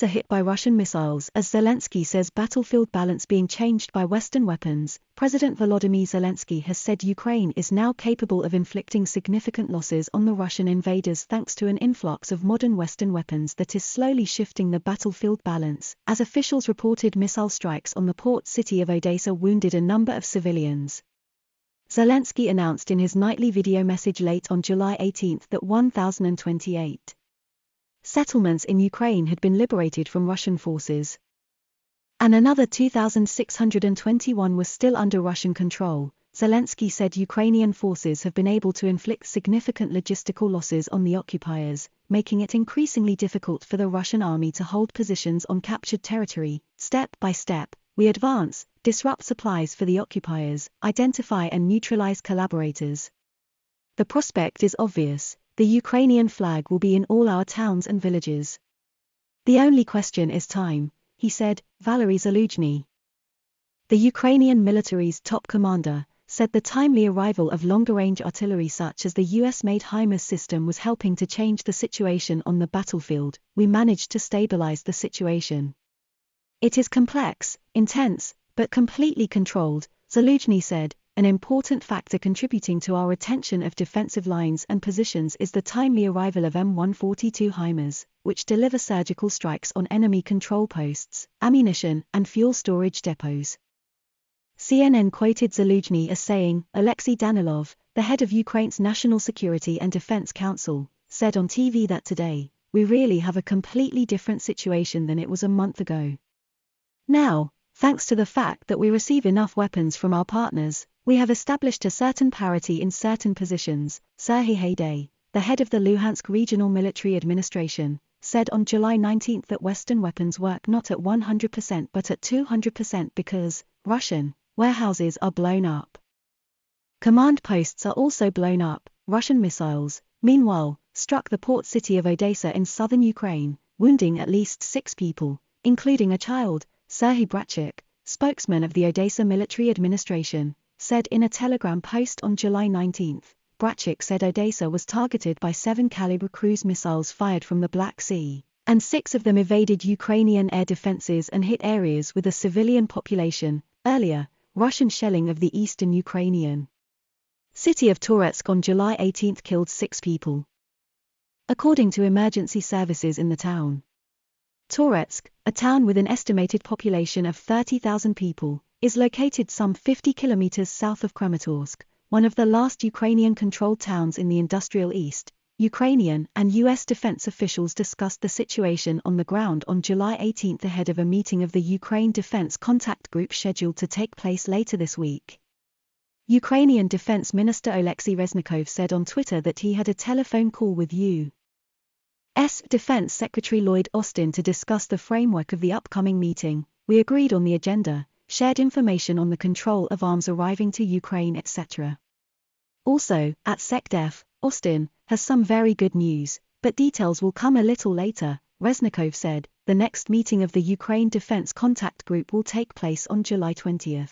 Odesa hit by Russian missiles as Zelensky says battlefield balance being changed by Western weapons. President Volodymyr Zelenskiy has said Ukraine is now capable of inflicting significant losses on the Russian invaders thanks to an influx of modern Western weapons that is slowly shifting the battlefield balance, as officials reported missile strikes on the port city of Odesa wounded a number of civilians. Zelensky announced in his nightly video message late on July 18 that 1,028 settlements in Ukraine had been liberated from Russian forces, and another 2,621 were still under Russian control. Zelensky said Ukrainian forces have been able to inflict significant logistical losses on the occupiers, making it increasingly difficult for the Russian army to hold positions on captured territory. Step by step, we advance, disrupt supplies for the occupiers, identify and neutralize collaborators. The prospect is obvious. The Ukrainian flag will be in all our towns and villages. The only question is time, he said. Valery Zaluzhny, the Ukrainian military's top commander, said the timely arrival of longer-range artillery such as the US-made HIMARS system was helping to change the situation on the battlefield. We managed to stabilize the situation. It is complex, intense, but completely controlled, Zaluzhny said. An important factor contributing to our retention of defensive lines and positions is the timely arrival of M142 HIMARS, which deliver surgical strikes on enemy control posts, ammunition, and fuel storage depots. CNN quoted Zaluzhny as saying, Alexei Danilov, the head of Ukraine's National Security and Defense Council, said on TV that today, we really have a completely different situation than it was a month ago. Now, thanks to the fact that we receive enough weapons from our partners, we have established a certain parity in certain positions, Serhiy Haidai, the head of the Luhansk Regional Military Administration, said on July 19 that Western weapons work not at 100% but at 200% because Russian warehouses are blown up. Command posts are also blown up. Russian missiles, meanwhile, struck the port city of Odesa in southern Ukraine, wounding at least 6 people, including a child. Serhiy Brachik, spokesman of the Odesa Military Administration, said in a Telegram post on July 19. Brachik said Odesa was targeted by 7-caliber cruise missiles fired from the Black Sea, and 6 of them evaded Ukrainian air defenses and hit areas with a civilian population. Earlier, Russian shelling of the eastern Ukrainian city of Toretsk on July 18 killed 6 people, according to emergency services in the town. Toretsk, a town with an estimated population of 30,000 people, is located some 50 kilometers south of Kramatorsk, one of the last Ukrainian-controlled towns in the industrial east. Ukrainian and U.S. defense officials discussed the situation on the ground on July 18 ahead of a meeting of the Ukraine Defense Contact Group scheduled to take place later this week. Ukrainian Defense Minister Oleksiy Reznikov said on Twitter that he had a telephone call with U.S. Defense Secretary Lloyd Austin to discuss the framework of the upcoming meeting. We agreed on the agenda, shared information on the control of arms arriving to Ukraine, etc. Also, at SecDef, Austin has some very good news, but details will come a little later, Reznikov said. The next meeting of the Ukraine Defense Contact Group will take place on July 20.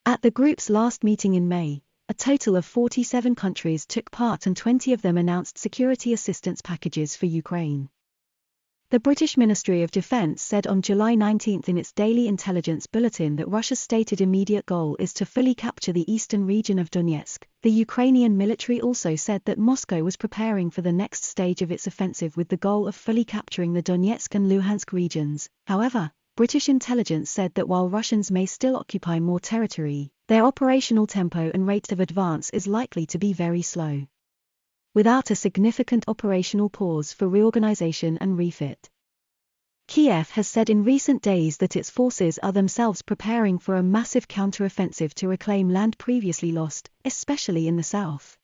At the group's last meeting in May, a total of 47 countries took part and 20 of them announced security assistance packages for Ukraine. The British Ministry of Defense said on July 19 in its daily intelligence bulletin that Russia's stated immediate goal is to fully capture the eastern region of Donetsk. The Ukrainian military also said that Moscow was preparing for the next stage of its offensive with the goal of fully capturing the Donetsk and Luhansk regions. However, British intelligence said that while Russians may still occupy more territory, their operational tempo and rate of advance is likely to be very slow, without a significant operational pause for reorganization and refit. Kiev has said in recent days that its forces are themselves preparing for a massive counter-offensive to reclaim land previously lost, especially in the south.